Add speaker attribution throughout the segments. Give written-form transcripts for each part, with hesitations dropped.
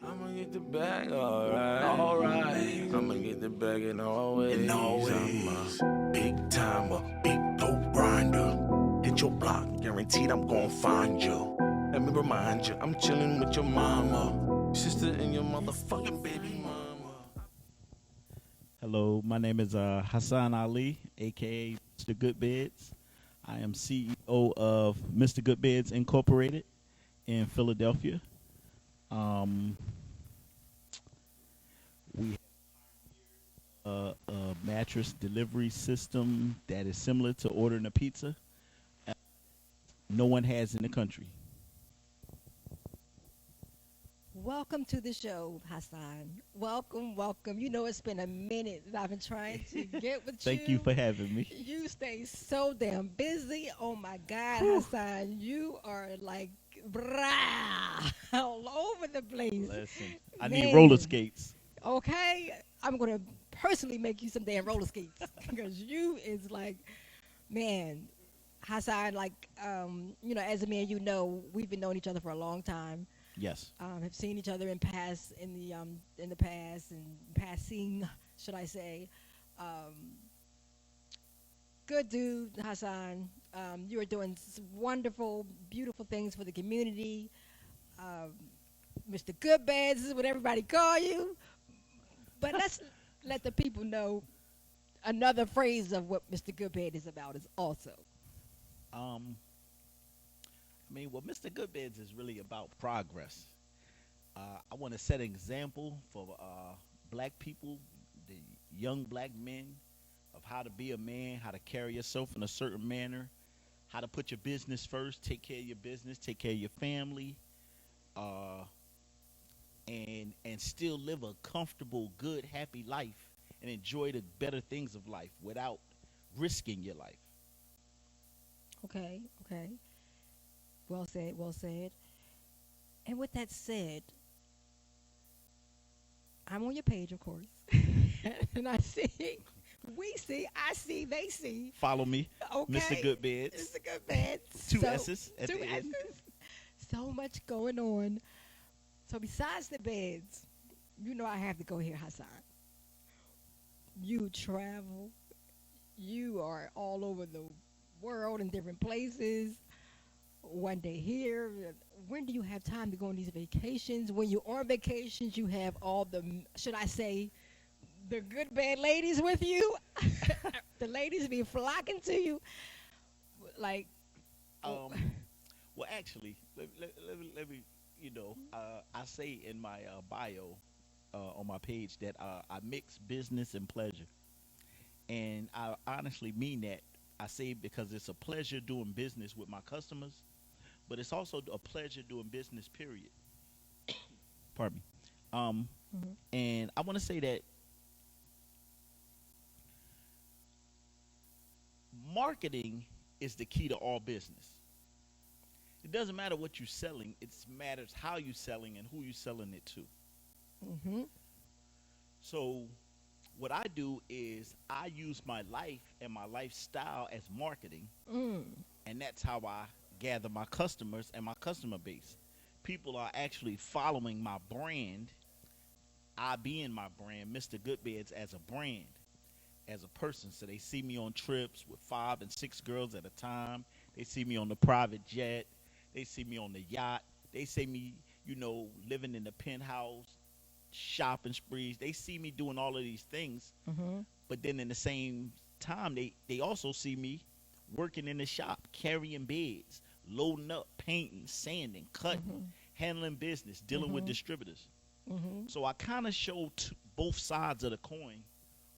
Speaker 1: I'ma get the bag, alright. I'ma get the bag in all ways. I'm a big timer, big dope grinder. Hit your block, guaranteed I'm gon' find you. Let me remind you, I'm chillin' with your mama, sister and your motherfucking baby mama.
Speaker 2: Hello, my name is Hassan Ali, aka Mr. Good Beds. I am CEO of Mr. Good Beds Incorporated in Philadelphia. Um, we have a mattress delivery system that is similar to ordering a pizza. No one has in the country.
Speaker 3: Welcome to the show, Hassan. Welcome, welcome. You know, it's been a minute that I've been trying to get with
Speaker 2: Thank you
Speaker 3: you.
Speaker 2: for having me.
Speaker 3: You stay so damn busy. Oh my God, Hassan, you are like brah, all over the place.
Speaker 2: Listen, I need roller
Speaker 3: Man,
Speaker 2: skates.
Speaker 3: okay? I'm going to personally make you some damn roller skates because you is like, man, Hassan, like, as a man, we've been knowing each other for a long time.
Speaker 2: Yes.
Speaker 3: Have seen each other in the past and passing, should I say? Um, Good dude, Hassan. You are doing wonderful, beautiful things for the community. Um, Mr. Goodbeds is what everybody call you. But let's let the people know another phrase of what Mr. Goodbed is about is also.
Speaker 2: Um, what Mr. Goodbeds is really about progress. I want to set an example for black people, the young black men, of how to be a man, how to carry yourself in a certain manner, how to put your business first, take care of your business, take care of your family, uh, and still live a comfortable, good, happy life and enjoy the better things of life without risking your life.
Speaker 3: Okay, okay. Well said, well said. And with that said, I'm on your page, of course. And I see, we see, I see, they see.
Speaker 2: Follow me, Mr.
Speaker 3: Okay.
Speaker 2: Goodbeds.
Speaker 3: It's a good bed.
Speaker 2: Two S's at
Speaker 3: Two
Speaker 2: the end.
Speaker 3: S's. So much going on. So besides the beds, I have to go here, Hassan. You travel. You are all over the world in different places. One day here. When do you have time to go on these vacations? When you're on vacations, you have all the, should I say, the good bad ladies with you. The ladies be flocking to you. Like, oh,
Speaker 2: Um, well, actually, let me I say in my bio on my page that I mix business and pleasure. And I honestly mean that. I say it because it's a pleasure doing business with my customers, but it's also a pleasure doing business, period. Pardon me.
Speaker 3: mhm.
Speaker 2: And I want to say that marketing is the key to all business. It doesn't matter what you're selling, it matters how you're selling and who you're selling it to.
Speaker 3: Mhm.
Speaker 2: So what I do is I use my life and my lifestyle as marketing,
Speaker 3: Mm.
Speaker 2: and that's how I gather my customers and my customer base. People are actually following my brand, I being my brand, Mr. Goodbeds as a brand, as a person. So they see me on trips with 5 and 6 girls at a time. They see me on the private jet. They see me on the yacht. They see me, living in the penthouse, shopping sprees. They see me doing all of these things,
Speaker 3: Mhm.
Speaker 2: but then in the same time, they also see me working in the shop, carrying beds, loading up, painting, sanding, cutting,
Speaker 3: Mhm.
Speaker 2: handling business, dealing with
Speaker 3: Mhm.
Speaker 2: distributors.
Speaker 3: Mhm.
Speaker 2: So I kind of show both sides of the coin.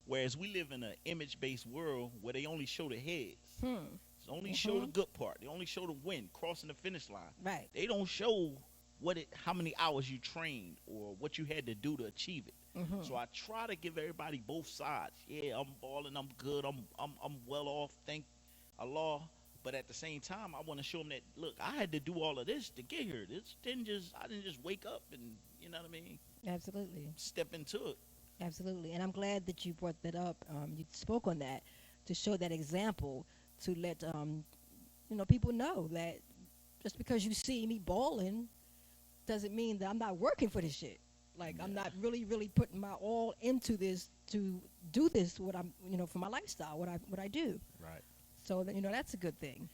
Speaker 2: Whereas we live in an image-based world where they only show the heads,
Speaker 3: Hmm.
Speaker 2: they only show the
Speaker 3: Mhm.
Speaker 2: good part, they only show the win, crossing the finish line.
Speaker 3: Right.
Speaker 2: They don't show how many hours you trained or what you had to do to achieve it.
Speaker 3: Mhm.
Speaker 2: So I try to give everybody both sides. Yeah, I'm balling, I'm good, I'm well off, thank Allah. But at the same time, I want to show them that look, I had to do all of this to get here. I didn't just wake up and you know what I mean,
Speaker 3: Absolutely.
Speaker 2: step into it.
Speaker 3: Absolutely. And I'm glad that you brought that up. You spoke on that to show that example to let people know that just because you see me balling doesn't mean that I'm not working for this shit. Like I'm
Speaker 2: Yeah.
Speaker 3: not really putting my all into this to do this what I'm for my lifestyle what I do.
Speaker 2: Right.
Speaker 3: So that that's a good thing.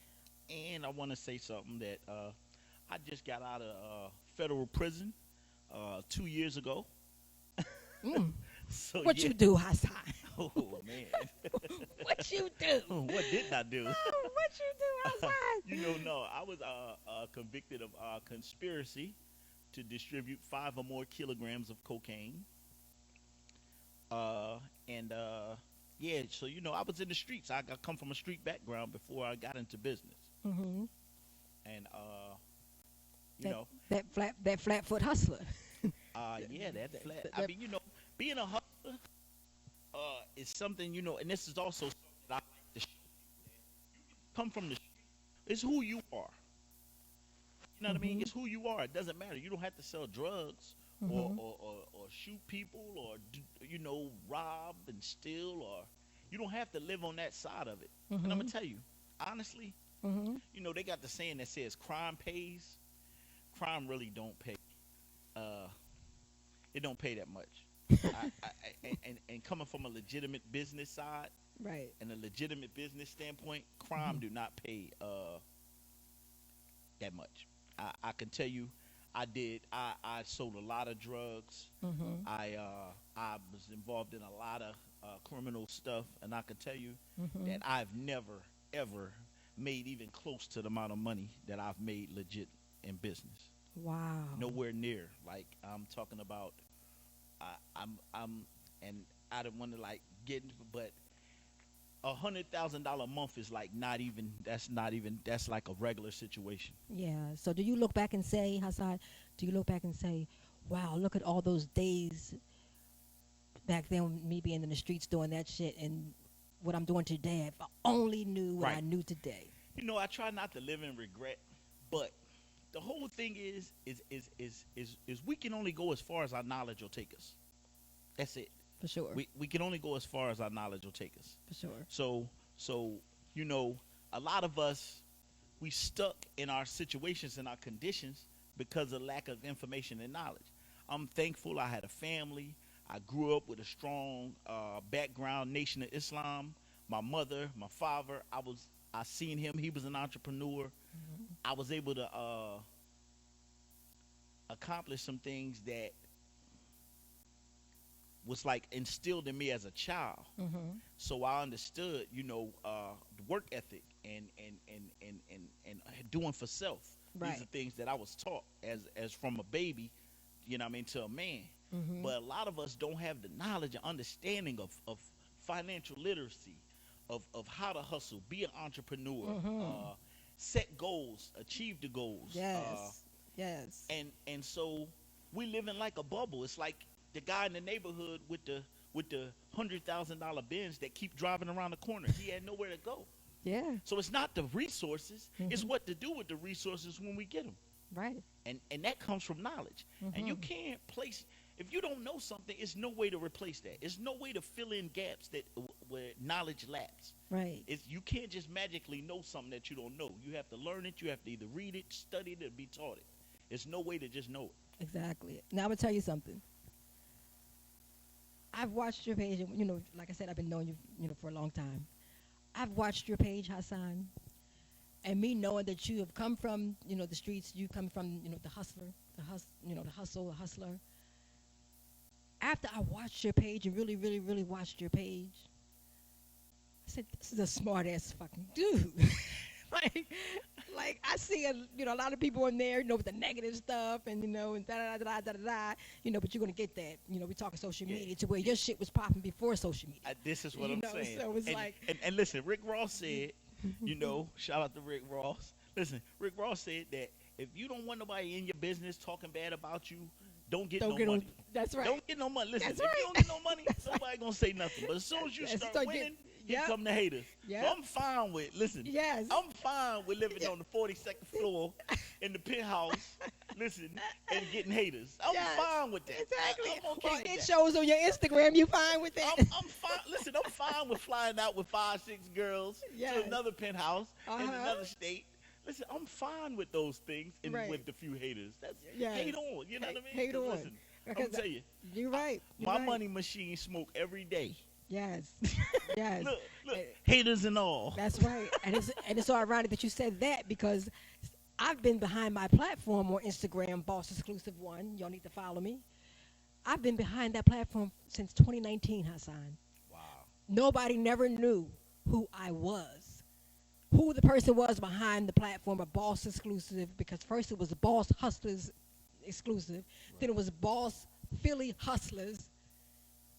Speaker 2: And I want to say something that I just got out of federal prison 2 years ago.
Speaker 3: Mm.
Speaker 2: So
Speaker 3: What
Speaker 2: yeah.
Speaker 3: you do, Hassan?
Speaker 2: Oh man.
Speaker 3: What you do?
Speaker 2: What didn't I do?
Speaker 3: What you do, Hassan?
Speaker 2: No, I was convicted of conspiracy to distribute 5 or more kilograms of cocaine. Uh, and yeah, so I was in the streets. I come from a street background before I got into business,
Speaker 3: Hmm.
Speaker 2: and you
Speaker 3: That
Speaker 2: know,
Speaker 3: that flatfoot hustler.
Speaker 2: yeah, that flat. I
Speaker 3: That-
Speaker 2: mean, being a hustler is something, and this is also something that I like to show come from the street. It's who you are. You know what I mean?
Speaker 3: Mhm.
Speaker 2: It's who you are. It doesn't matter. You don't have to sell drugs or
Speaker 3: Mhm.
Speaker 2: or shoot people or rob and steal, or you don't have to live on that side of it. And I'm gonna
Speaker 3: Mhm.
Speaker 2: tell you, honestly,
Speaker 3: Mhm.
Speaker 2: they got the saying that says crime pays. Crime really don't pay. Uh, it don't pay that much. And coming from a legitimate business side
Speaker 3: Right.
Speaker 2: and a legitimate business standpoint, crime
Speaker 3: Mhm.
Speaker 2: do not pay that much. I can tell you, I did. I sold a lot of drugs.
Speaker 3: Mhm.
Speaker 2: I was involved in a lot of criminal stuff, and I can tell you
Speaker 3: Mhm.
Speaker 2: that I've never ever made even close to the amount of money that I've made legit in business.
Speaker 3: Wow.
Speaker 2: Nowhere near. Like I'm talking about. I'm and I don't want to like get, but $100,000 a month is like not even. That's not even. That's like a regular situation.
Speaker 3: Yeah. So do you look back and say, Hassan? Do you look back and say, "Wow, look at all those days back then, with me being in the streets doing that shit, and what I'm doing today? If I only knew what I
Speaker 2: Right.
Speaker 3: knew today."
Speaker 2: I try not to live in regret, but the whole thing is we can only go as far as our knowledge will take us. That's it.
Speaker 3: For sure.
Speaker 2: We can only go as far as our knowledge will take us.
Speaker 3: For sure.
Speaker 2: So you know, a lot of us we stuck in our situations and our conditions because of lack of information and knowledge. I'm thankful I had a family. I grew up with a strong background, Nation of Islam. My mother, my father, I seen him. He was an entrepreneur.
Speaker 3: Mhm.
Speaker 2: I was able to accomplish some things that was like instilled in me as a child.
Speaker 3: Mhm.
Speaker 2: So I understood, the work ethic and doing for self. These are
Speaker 3: Right.
Speaker 2: things that I was taught as from a baby, to a man.
Speaker 3: Mhm.
Speaker 2: But a lot of us don't have the knowledge and understanding of financial literacy, of how to hustle, be an entrepreneur,
Speaker 3: Mhm.
Speaker 2: set goals, achieve the goals.
Speaker 3: Yes. Yes.
Speaker 2: And so we live in like a bubble. It's like the guy in the neighborhood with the $100,000 Benz that keep driving around the corner. He had nowhere to go.
Speaker 3: Yeah.
Speaker 2: So it's not the resources; it's
Speaker 3: Mhm.
Speaker 2: what to do with the resources when we get them,
Speaker 3: Right.
Speaker 2: and that comes from knowledge. And you
Speaker 3: Mhm.
Speaker 2: can't place if you don't know something. It's no way to replace that. It's no way to fill in gaps that where knowledge lapse.
Speaker 3: Right.
Speaker 2: You can't just magically know something that you don't know. You have to learn it. You have to either read it, study it, or be taught it. There's no way to just know it.
Speaker 3: Exactly. Now I'm gonna tell you something. I've watched your page, and like I said, I've been knowing you, for a long time. I've watched your page, Hassan, and me knowing that you have come from, the streets, you come from, the hustler, the hustle, the hustler. After I watched your page and really, really, really watched your page, I said, "This is a smart ass fucking dude." like, like I see a lot of people in there, with the negative stuff and and da da da da da da. But you're gonna get that. We talking social
Speaker 2: Yeah.
Speaker 3: media to where your shit was popping before social media.
Speaker 2: This is what
Speaker 3: You
Speaker 2: I'm
Speaker 3: know,
Speaker 2: saying.
Speaker 3: so it's
Speaker 2: and,
Speaker 3: like-
Speaker 2: and listen, Rick Ross said, shout out to Rick Ross. Listen, Rick Ross said that if you don't want nobody in your business talking bad about you, don't get
Speaker 3: Don't
Speaker 2: no
Speaker 3: get
Speaker 2: money.
Speaker 3: on. That's right.
Speaker 2: Don't get no money. Listen,
Speaker 3: That's
Speaker 2: if you
Speaker 3: right.
Speaker 2: don't get no money, nobody gonna say nothing. But as soon as you
Speaker 3: Yes,
Speaker 2: start
Speaker 3: start get-
Speaker 2: winning, here
Speaker 3: yep.
Speaker 2: come the haters.
Speaker 3: Yep.
Speaker 2: So I'm fine with
Speaker 3: Yes.
Speaker 2: I'm fine with living on the 42nd floor in the penthouse, listen, and getting haters. I'm
Speaker 3: Yes,
Speaker 2: fine with that.
Speaker 3: Exactly.
Speaker 2: I'm okay
Speaker 3: Well,
Speaker 2: with
Speaker 3: it
Speaker 2: that.
Speaker 3: shows on your Instagram. You fine with that?
Speaker 2: I'm fine. Listen, I'm fine with flying out with 5, 6 girls
Speaker 3: Yes.
Speaker 2: to another penthouse in
Speaker 3: Uh-huh.
Speaker 2: another state. Listen, I'm fine with those things and
Speaker 3: Right.
Speaker 2: with the few haters. That's
Speaker 3: Yes.
Speaker 2: hate on. You know what I mean?
Speaker 3: Hate
Speaker 2: 'Cause
Speaker 3: on.
Speaker 2: Listen, I'm
Speaker 3: Because
Speaker 2: gonna tell you,
Speaker 3: you're right. You're
Speaker 2: my
Speaker 3: right.
Speaker 2: money machine smoke every day.
Speaker 3: Yes. Yes.
Speaker 2: Look,
Speaker 3: And
Speaker 2: haters and all.
Speaker 3: that's right. And it's so ironic that you said that because I've been behind my platform on Instagram, Boss Exclusive One. Y'all need to follow me. I've been behind that platform since 2019, Hassan.
Speaker 2: Wow.
Speaker 3: Nobody never knew who I was, who the person was behind the platform of Boss Exclusive, because first it was Boss Hustlers Exclusive, then it was Boss Philly Hustlers,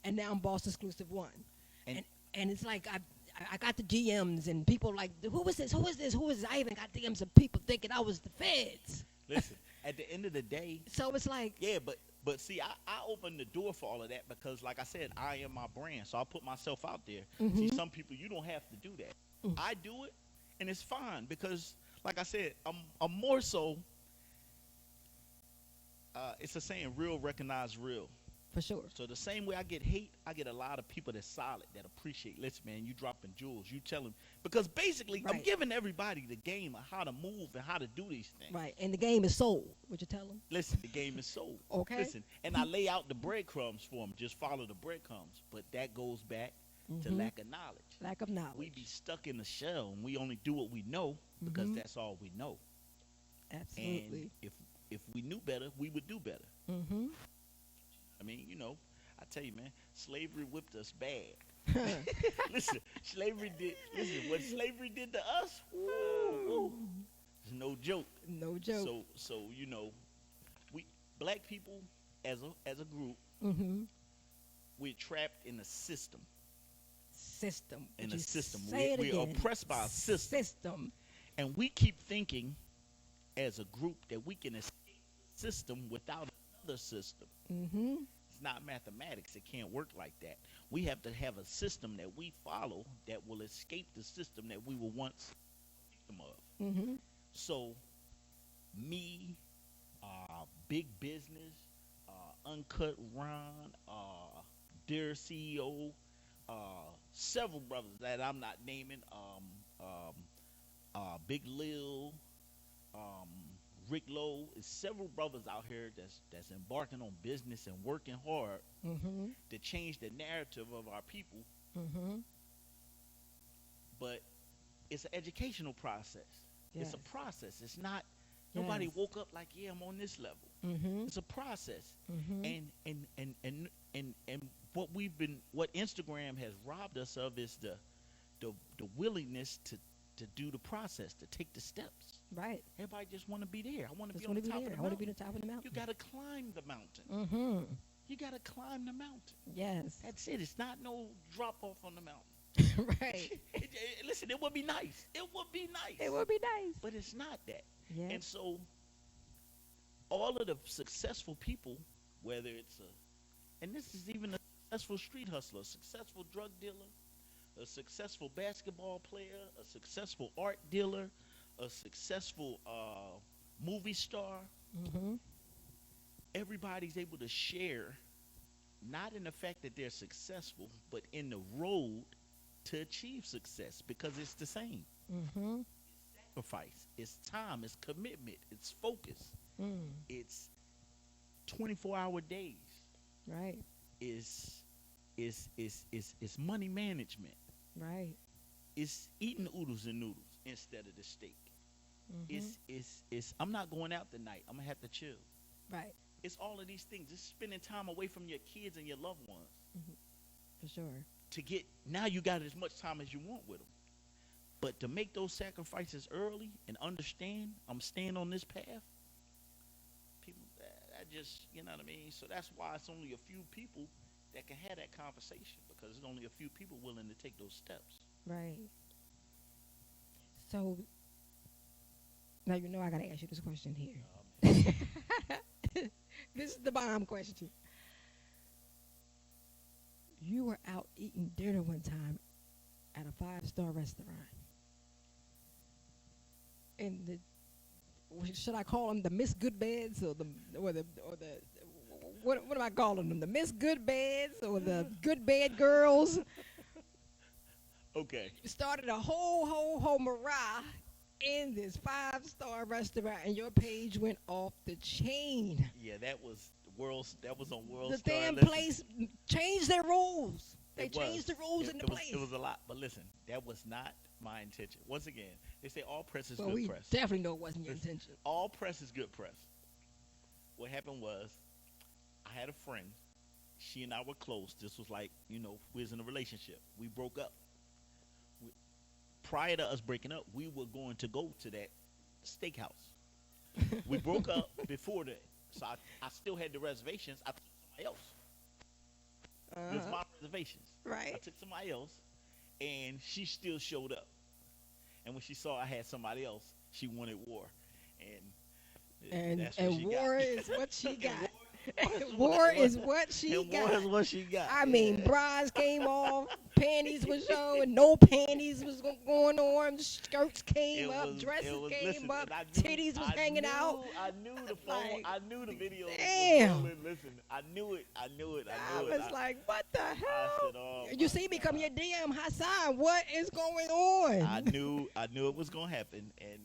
Speaker 3: and now I'm Boss Exclusive One.
Speaker 2: And-
Speaker 3: And it's like I got the DMs and people like, who is this? Who is this? Who is this? I even got DMs of people thinking I was the feds.
Speaker 2: Listen, at the end of the day,
Speaker 3: So it's like,
Speaker 2: yeah, but see, I opened the door for all of that because, like I said, I am my brand, so I put myself out there. See, some people you don't have to do that. I do it, and it's fine because, like I said, I'm more so. It's a saying, real recognize real.
Speaker 3: for sure.
Speaker 2: So the same way I get hate, I get a lot of people that's solid, that appreciate. Listen, man, you dropping jewels. You telling, because basically I'm
Speaker 3: Right.
Speaker 2: giving everybody the game of how to move and how to do these things.
Speaker 3: Right. And the game is sold. Would you tell them?
Speaker 2: Listen, the game is sold.
Speaker 3: Okay.
Speaker 2: Listen, and I lay out the breadcrumbs for them. Just follow the breadcrumbs. But that goes back to lack of knowledge.
Speaker 3: Lack of knowledge.
Speaker 2: We be stuck in the shell, and we only do what we know because that's all we know.
Speaker 3: Absolutely.
Speaker 2: And if we knew better, we would do better.
Speaker 3: Mm-hmm.
Speaker 2: I mean, I tell you, man, slavery whipped us bad. Listen, what slavery did to us, woo, it's no joke.
Speaker 3: No joke.
Speaker 2: So we black people as a group,
Speaker 3: Mm-hmm.
Speaker 2: we're trapped in a system.
Speaker 3: System.
Speaker 2: In
Speaker 3: Would
Speaker 2: a
Speaker 3: you
Speaker 2: system.
Speaker 3: say it
Speaker 2: We're
Speaker 3: again?
Speaker 2: oppressed by a system.
Speaker 3: System.
Speaker 2: And we keep thinking as a group that we can escape the system without another system.
Speaker 3: Mm-hmm.
Speaker 2: It's not mathematics. It can't work like that. We have to have a system that we follow that will escape the system that we were once a victim of.
Speaker 3: Mm-hmm.
Speaker 2: So, me, Big Business, Uncut Ron, Dear CEO, several brothers that I'm not naming, Big Lil, Rick Lowe, is several brothers out here that's embarking on business and working hard
Speaker 3: Mm-hmm.
Speaker 2: to change the narrative of our people.
Speaker 3: Mm-hmm.
Speaker 2: But it's an educational process. It's a
Speaker 3: Yes.
Speaker 2: process. It's not nobody
Speaker 3: Yes.
Speaker 2: woke up like, yeah, I'm on this level.
Speaker 3: Mm-hmm.
Speaker 2: It's a process.
Speaker 3: Mm-hmm.
Speaker 2: And what Instagram has robbed us of is the willingness to do the process, to take the steps.
Speaker 3: Right.
Speaker 2: Everybody just want to be there. I want to
Speaker 3: Just
Speaker 2: be on
Speaker 3: want
Speaker 2: the
Speaker 3: to be
Speaker 2: top
Speaker 3: there.
Speaker 2: of
Speaker 3: I
Speaker 2: the
Speaker 3: want to be
Speaker 2: mountain.
Speaker 3: the top of the mountain.
Speaker 2: You got to climb the mountain.
Speaker 3: Mm-hmm.
Speaker 2: You got to climb the mountain.
Speaker 3: Yes.
Speaker 2: That's it. It's not no drop off on the mountain.
Speaker 3: Right.
Speaker 2: Listen, it would be nice. It would be nice.
Speaker 3: It would be nice.
Speaker 2: But it's not that.
Speaker 3: Yeah.
Speaker 2: And so all of the successful people, whether it's and this is even a successful street hustler, a successful drug dealer, a successful basketball player, a successful art dealer, a successful movie star,
Speaker 3: Mm-hmm.
Speaker 2: everybody's able to share, not in the fact that they're successful, but in the road to achieve success, because it's the same.
Speaker 3: Mm-hmm.
Speaker 2: Sacrifice, it's time, it's commitment, it's focus,
Speaker 3: Mm.
Speaker 2: it's 24-hour days,
Speaker 3: Right.
Speaker 2: it's money management,
Speaker 3: Right.
Speaker 2: it's eating oodles and noodles instead of the steak.
Speaker 3: Mm-hmm.
Speaker 2: It's I'm not going out tonight, I'm gonna have to chill.
Speaker 3: Right.
Speaker 2: It's all of these things. It's spending time away from your kids and your loved ones
Speaker 3: For sure.
Speaker 2: to get, now you got as much time as you want with them. But to make those sacrifices early and understand I'm staying on this path, people, that just, you know what I mean? So that's why it's only a few people that can have that conversation, because there's only a few people willing to take those steps.
Speaker 3: Right. So now you know I gotta ask you this question here. This is the bomb question. You were out eating dinner one time at a 5-star restaurant, and should I call them the Miss Good Beds or the what am I calling them? The Miss Good Beds or the Good Bed Girls?
Speaker 2: Okay.
Speaker 3: You started a whole mariah in this 5-star restaurant, and your page went off the chain.
Speaker 2: Yeah, that was World that was on World
Speaker 3: The
Speaker 2: Star.
Speaker 3: damn
Speaker 2: Listen,
Speaker 3: place changed their rules. They
Speaker 2: it was.
Speaker 3: changed the rules in the
Speaker 2: It
Speaker 3: place.
Speaker 2: was a lot. But listen, that was not my intention. Once again, they say all press is
Speaker 3: Well,
Speaker 2: good
Speaker 3: we
Speaker 2: press.
Speaker 3: definitely know it wasn't your
Speaker 2: Listen,
Speaker 3: intention.
Speaker 2: all press is good press. What happened was, I had a friend. She and I were close. This was like, we was in a relationship. We broke up. We, Prior to us breaking up, we were going to go to that steakhouse. We broke up before that. So I still had the reservations. I took somebody else. It was
Speaker 3: Uh-huh.
Speaker 2: my reservations. I
Speaker 3: Right.
Speaker 2: took somebody else, and she still showed up. And when she saw I had somebody else, she wanted war, and
Speaker 3: And
Speaker 2: that's what she
Speaker 3: war
Speaker 2: got.
Speaker 3: is what she
Speaker 2: And
Speaker 3: got.
Speaker 2: war
Speaker 3: War
Speaker 2: is
Speaker 3: is what she
Speaker 2: and war
Speaker 3: got.
Speaker 2: is what she got.
Speaker 3: I mean,
Speaker 2: Yeah.
Speaker 3: bras came off, panties was showing, no panties was going on, skirts came up, dresses came
Speaker 2: listen,
Speaker 3: up,
Speaker 2: and I knew,
Speaker 3: titties was hanging out.
Speaker 2: I knew the phone.
Speaker 3: Like,
Speaker 2: I knew the video was
Speaker 3: damn.
Speaker 2: rolling. Listen, I knew it. I knew it.
Speaker 3: I
Speaker 2: I knew it.
Speaker 3: was like, what the
Speaker 2: I
Speaker 3: hell?
Speaker 2: said, oh,
Speaker 3: You
Speaker 2: my
Speaker 3: see me come
Speaker 2: God.
Speaker 3: your DM, Hassan, what is going on?
Speaker 2: I knew it was gonna happen, and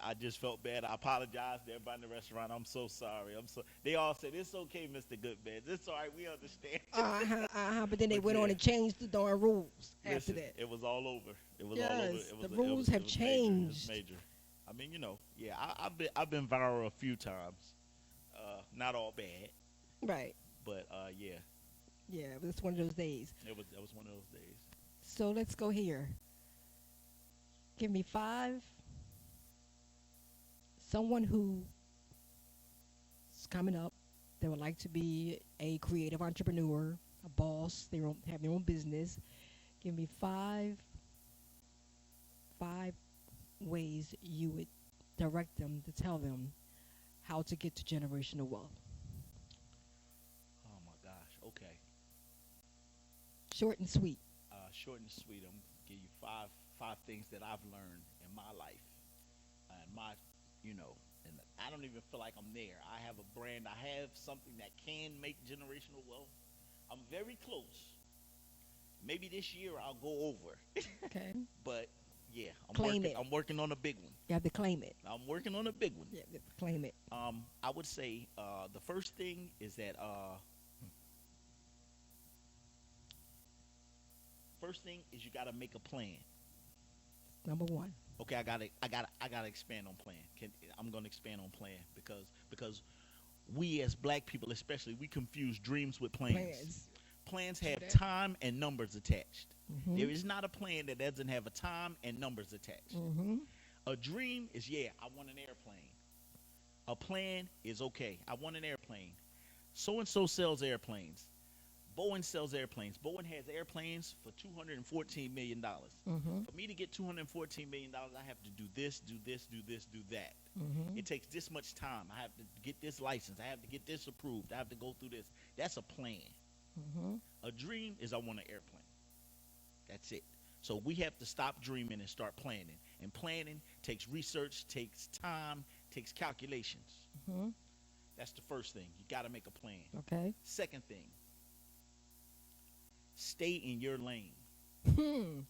Speaker 2: I just felt bad. I apologized to everybody in the restaurant. I'm so sorry. They all said it's okay, Mr. Goodbeds. It's all right. We understand.
Speaker 3: But then they
Speaker 2: But
Speaker 3: went on
Speaker 2: yeah.
Speaker 3: and changed the darn rules after
Speaker 2: Listen,
Speaker 3: that.
Speaker 2: it was all over. It was all over.
Speaker 3: Yes,
Speaker 2: It
Speaker 3: the
Speaker 2: was,
Speaker 3: rules
Speaker 2: it
Speaker 3: have
Speaker 2: was major. It was
Speaker 3: changed.
Speaker 2: major. I mean, yeah. I've been viral a few times. Not all bad,
Speaker 3: Right.
Speaker 2: but yeah,
Speaker 3: Yeah, it was one of those days.
Speaker 2: that was one of those days.
Speaker 3: So let's go here. Give me 5. Someone who is coming up that would like to be a creative entrepreneur, a boss, have their own business. Give me five ways you would direct them to tell them how to get to generational wealth.
Speaker 2: Oh my gosh. Okay.
Speaker 3: Short and sweet.
Speaker 2: Short and sweet. I'm gonna give you five things that I've learned in my life, and and I don't even feel like I'm there. I have a brand. I have something that can make generational wealth. I'm very close. Maybe this year I'll go over,
Speaker 3: Okay.
Speaker 2: but yeah,
Speaker 3: Claim it.
Speaker 2: I'm working on a big one.
Speaker 3: You have to claim it.
Speaker 2: I'm working on a big one.
Speaker 3: Yeah, you have to claim it.
Speaker 2: I would say the first thing is that first thing is you got to make a plan.
Speaker 3: Number 1.
Speaker 2: Okay, I gotta expand on plan. I'm gonna expand on plan because we as black people especially we confuse dreams with plans. Plans have
Speaker 3: that.
Speaker 2: time and numbers attached.
Speaker 3: Mm-hmm.
Speaker 2: There is not a plan that doesn't have a time and numbers attached.
Speaker 3: Mm-hmm.
Speaker 2: A dream is I want an airplane. A plan is okay. I want an airplane. So and so sells airplanes. Boeing sells airplanes. Boeing has airplanes for $214 million.
Speaker 3: Mm-hmm.
Speaker 2: For me to get $214 million, I have to do this, do this, do this, do that.
Speaker 3: Mm-hmm.
Speaker 2: It takes this much time. I have to get this license. I have to get this approved. I have to go through this. That's a plan.
Speaker 3: Mm-hmm.
Speaker 2: A dream is I want an airplane. That's it. So we have to stop dreaming and start planning. And planning takes research, takes time, takes calculations.
Speaker 3: Mm-hmm.
Speaker 2: That's the first thing. You got to make a plan.
Speaker 3: Okay.
Speaker 2: Second thing, stay in your lane.
Speaker 3: Hmm.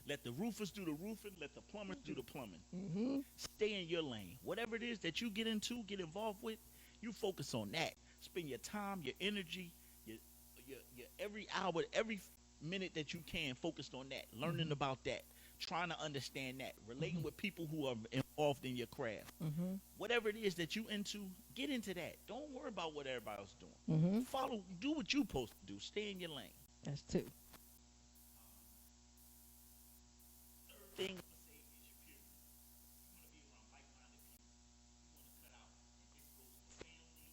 Speaker 2: Let the roofers do the roofing. Let the plumbers do the plumbing.
Speaker 3: Mm-hmm.
Speaker 2: Stay in your lane. Whatever it is that you get into, get involved with, you focus on that. Spend your time, your energy, your every hour, every minute that you can focused on that, learning about that, trying to understand that, relating with people who are involved in your craft.
Speaker 3: Mm-hmm.
Speaker 2: Whatever it is that you into, get into that. Don't worry about what everybody else doing.
Speaker 3: Mm-hmm.
Speaker 2: Do what you supposed to do. Stay in your lane.
Speaker 3: That's 2.
Speaker 2: Third thing I would say is your peer group. You want to be around like-minded people. You want to cut out, and this goes for family,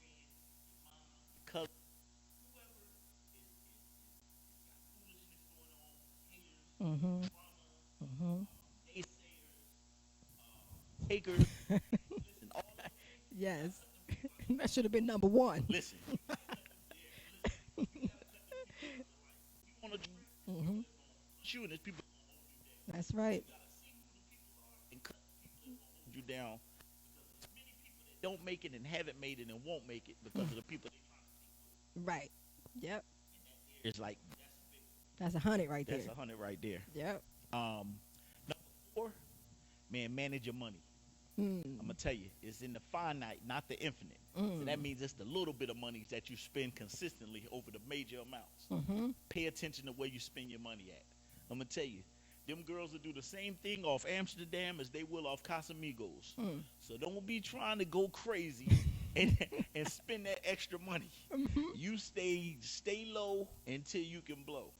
Speaker 2: friends, your mom, your cousin, whoever got foolishness going on, haters,
Speaker 3: Mm-hmm.
Speaker 2: drama,
Speaker 3: Mm-hmm.
Speaker 2: naysayers, takers. Listen, all that.
Speaker 3: Yes. That should have been number 1.
Speaker 2: Listen. You want to do
Speaker 3: Mm-hmm.
Speaker 2: you, and there's people
Speaker 3: That's right.
Speaker 2: and cut people that hold you down. There's many people that don't make it and haven't made it and won't make it because of the people
Speaker 3: Right. Yep.
Speaker 2: it's like
Speaker 3: That's 100 right there.
Speaker 2: that's 100 right there.
Speaker 3: Yep.
Speaker 2: Number 4, man, manage your money. I'm gonna tell you, it's in the finite, not the infinite. So that means it's the little bit of money that you spend consistently over the major amounts. Pay attention to where you spend your money at. I'm gonna tell you, them girls will do the same thing off Amsterdam as they will off Casamigos. So don't be trying to go crazy and spend that extra money. You stay low until you can blow.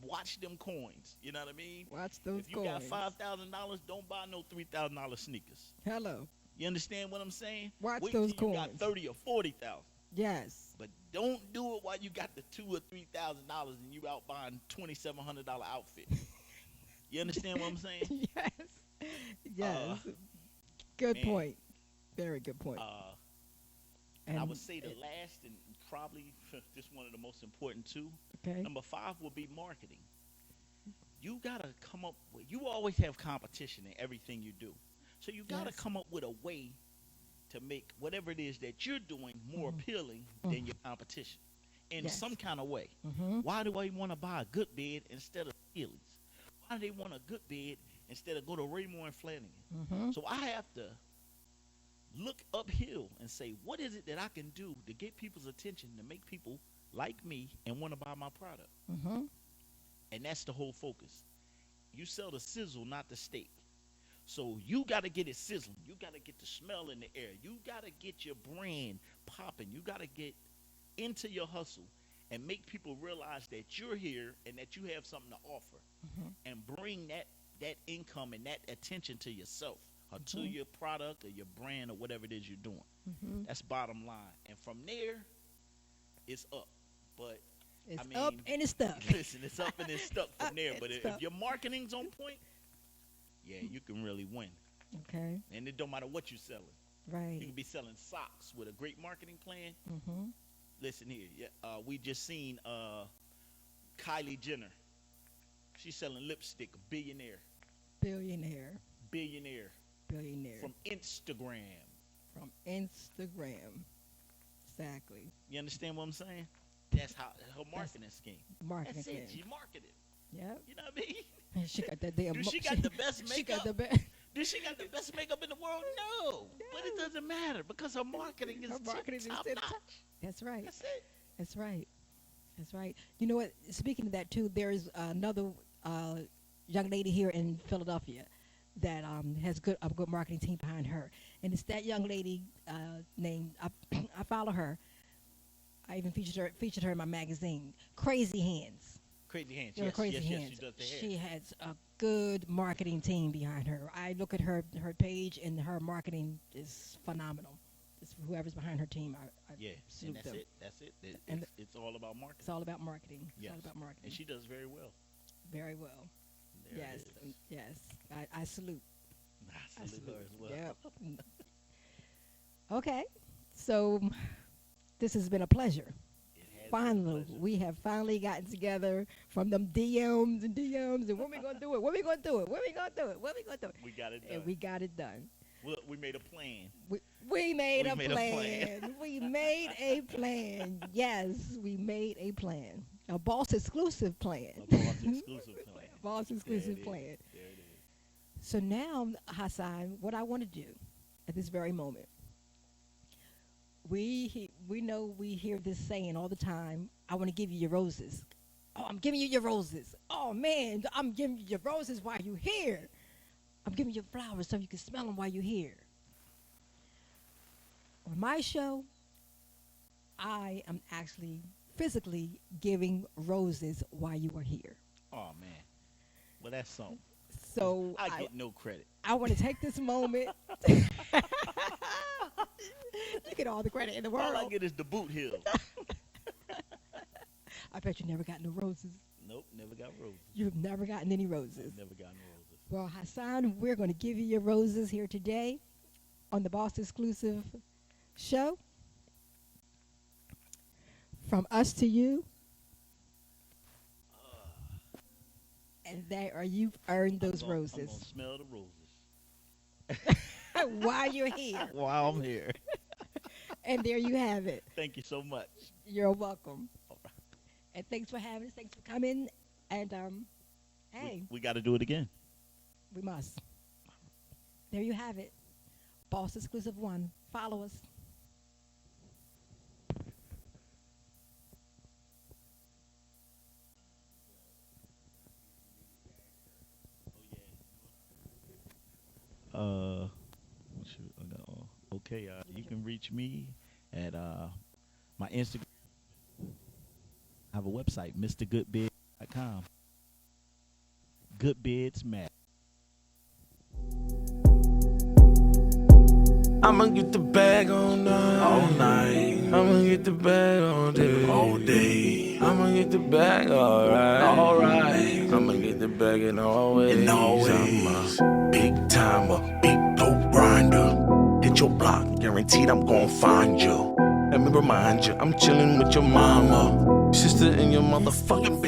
Speaker 2: Watch them coins. You know what I mean?
Speaker 3: Watch those
Speaker 2: if you
Speaker 3: coins.
Speaker 2: got $5,000, don't buy no $3,000 sneakers.
Speaker 3: Hello.
Speaker 2: You understand what I'm saying?
Speaker 3: Watch
Speaker 2: Wait
Speaker 3: those
Speaker 2: till you got
Speaker 3: coins.
Speaker 2: 30 or 40,000.
Speaker 3: Yes.
Speaker 2: But don't do it while you got the $2,000 or $3,000 and you out buying $2,700 outfit. You understand what I'm saying?
Speaker 3: Yes. Yes. Good
Speaker 2: man.
Speaker 3: point. Very good point.
Speaker 2: And I would say the last and probably just one of the most important too.
Speaker 3: Okay.
Speaker 2: Number 5 will be marketing. You gotta come up with. You always have competition in everything you do, so you gotta come up with a way to make whatever it is that you're doing more appealing than your competition, in some kind of way. Why do I want to buy a good bed instead of Heelys? Why do they want a good bed instead of go to Raymore and Flanagan? So I have to look uphill and say, what is it that I can do to get people's attention, to make people like me and want to buy my product? And that's the whole focus. You sell the sizzle, not the steak. So you got to get it sizzling. You got to get the smell in the air. You got to get your brand popping. You got to get into your hustle and make people realize that you're here and that you have something to offer, and bring that income and that attention to yourself, or to your product or your brand or whatever it is you're doing. That's bottom line. And from there, it's up. But
Speaker 3: It's
Speaker 2: I mean,
Speaker 3: up and it's stuck.
Speaker 2: Listen, it's up and it's stuck from there. But
Speaker 3: It's stuck.
Speaker 2: if your marketing's on point, yeah, you can really win.
Speaker 3: Okay.
Speaker 2: And it don't matter what you're selling. You
Speaker 3: Right.
Speaker 2: can be selling socks with a great marketing plan. Listen here, we just seen Kylie Jenner. She's selling lipstick, billionaire
Speaker 3: Billionaire.
Speaker 2: from Instagram.
Speaker 3: From Instagram. Exactly.
Speaker 2: You understand what I'm saying? That's how her marketing scheme.
Speaker 3: Marketing
Speaker 2: That's it.
Speaker 3: scheme.
Speaker 2: She marketed.
Speaker 3: Yep.
Speaker 2: You know what I mean?
Speaker 3: And she got that damn.
Speaker 2: Do she got the best
Speaker 3: She got
Speaker 2: makeup?
Speaker 3: the best.
Speaker 2: Does she got the best makeup in the world? No. But it doesn't matter because her marketing is
Speaker 3: Her marketing is
Speaker 2: top
Speaker 3: tip-top.
Speaker 2: notch.
Speaker 3: That's right.
Speaker 2: That's it.
Speaker 3: That's right. That's right. You know what? Speaking of that too, there's another young lady here in Philadelphia that has a good marketing team behind her, and it's that young lady named I follow her. I even featured her in my magazine. Crazy Hands.
Speaker 2: Crazy Hands.
Speaker 3: You know,
Speaker 2: Yes,
Speaker 3: Crazy
Speaker 2: yes,
Speaker 3: Hands.
Speaker 2: yes, she does the hair.
Speaker 3: She has a good marketing team behind her. I look at her page, and her marketing is phenomenal. It's whoever's behind her team. I
Speaker 2: Yeah,
Speaker 3: salute
Speaker 2: and that's
Speaker 3: them.
Speaker 2: it. That's it.
Speaker 3: And
Speaker 2: It's all about marketing.
Speaker 3: It's all about marketing. It's
Speaker 2: Yes.
Speaker 3: all about marketing.
Speaker 2: And she does very well.
Speaker 3: Very well.
Speaker 2: There
Speaker 3: Yes,
Speaker 2: it is.
Speaker 3: yes. I salute.
Speaker 2: I salute her as well.
Speaker 3: Yep. Okay, so this has been a pleasure.
Speaker 2: It has been a
Speaker 3: Finally,
Speaker 2: pleasure.
Speaker 3: we have finally gotten together from them DMs and when we gonna do it? When we gonna do it? When we gonna do it? When we gonna do it?
Speaker 2: We got it done.
Speaker 3: And we got it done.
Speaker 2: We made a plan.
Speaker 3: We made a
Speaker 2: made a
Speaker 3: plan.
Speaker 2: plan.
Speaker 3: We made a plan. Yes, we made a plan. A boss exclusive plan.
Speaker 2: A boss exclusive plan.
Speaker 3: Boss exclusive
Speaker 2: There it
Speaker 3: plan.
Speaker 2: is. There it is.
Speaker 3: So now, Hassan, what I want to do at this very moment, we know we hear this saying all the time. I want to give you your roses. Oh, I'm giving you your roses. Oh man, I'm giving you your roses while you're here. I'm giving you flowers so you can smell them while you're here. On my show, I am actually physically giving roses while you are here.
Speaker 2: Oh man. Well, that's something.
Speaker 3: So
Speaker 2: I get no credit.
Speaker 3: I want to take this moment. You get all the credit in the world.
Speaker 2: All I get is the boot heel.
Speaker 3: I bet you never got no roses.
Speaker 2: Nope, never got roses.
Speaker 3: You've never gotten any roses.
Speaker 2: Never got no roses.
Speaker 3: Well, Hassan, we're going to give you your roses here today on the Boss Exclusive show. From us to you. And there are you've earned those
Speaker 2: I'm gonna
Speaker 3: roses
Speaker 2: smell the roses
Speaker 3: while you're here.
Speaker 2: while I'm here.
Speaker 3: And there you have it.
Speaker 2: Thank you so much.
Speaker 3: You're welcome.
Speaker 2: All right.
Speaker 3: And thanks for having us. Thanks for coming. And hey,
Speaker 2: We got to do it again.
Speaker 3: we must. There you have it. Boss Exclusive 1. Follow us.
Speaker 2: Uh, shoot, okay. You can reach me at my Instagram. I have a website, MrGoodBids.com. Good Bids Matt.
Speaker 1: I'ma get the bag all night. I'ma get the bag all day. I'ma get the bag, alright. I'ma get the bag in all ways. I'm a big timer, big dope grinder. Hit your block, guaranteed I'm gon' find you. Let me remind you, I'm chillin' with your mama, sister, and your motherfucking